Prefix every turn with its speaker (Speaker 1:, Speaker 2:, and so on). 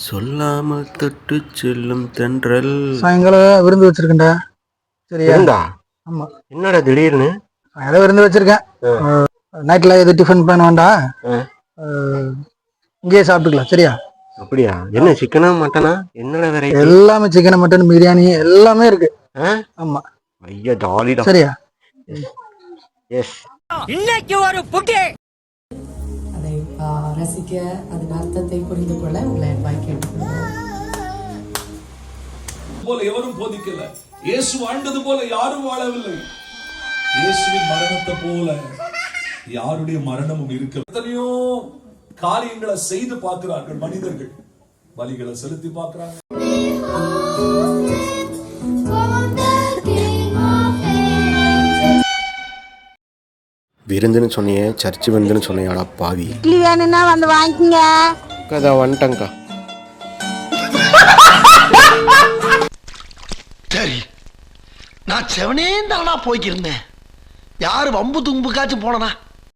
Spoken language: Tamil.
Speaker 1: சொல்லாமல் தொட்டு செல்லும் தென்றல்.
Speaker 2: சாயங்காலம் விருந்து வச்சிருக்கேன்டா. சரியா? ஆமா.
Speaker 1: என்னடா திடீர்னு?
Speaker 2: சாயங்காலம் விருந்து வச்சிருக்கேன். நைட்ல எது டிஃபன் பண்ண வேண்டாம், இங்கேயே சாப்பிட்டுக்கலாம். சரியா?
Speaker 1: அப்படியா? என்ன சிக்கனா மட்டனா? என்னடா வெரைட்டி?
Speaker 2: எல்லாமே சிக்கன் மட்டன் பிரியாணி எல்லாமே இருக்கு. ஆமா.
Speaker 1: ஐயா ஜாலிடா.
Speaker 2: சரியா?
Speaker 1: எஸ்.
Speaker 3: இன்னைக்கு ஒரு புட்டி.
Speaker 4: அதை ரசிக்க அதன் அர்த்தத்தை புரிந்து கொள்ள உங்களை கேட்டுக்கொள்கிறோம்.
Speaker 5: போல எவரும் போதிக்கல. இயேசு வாழ்ந்தது போல யாரும் வாழவில்லை. இயேசுவின் மரணத்தை போல யாருடைய மரணமும் இருக்க. எத்தனையோ காரியங்களை செய்து பார்க்கிறார்கள் மனிதர்கள், பலிகளை செலுத்தி பார்க்கிறாங்க.
Speaker 1: விருந்துன்னு சொன்னியே, சர்ச்சு வந்துன்னு சொன்னியாடா பாவி.
Speaker 6: இட்லி வேணும்னா வந்து வாங்கிக்கங்க.
Speaker 1: கதா வந்துட்டங்கா.
Speaker 7: சரி, நான் செவனே தானா போய்க்கிருந்தேன். யாரு வம்பு தும்புக்காச்சும் போனனா?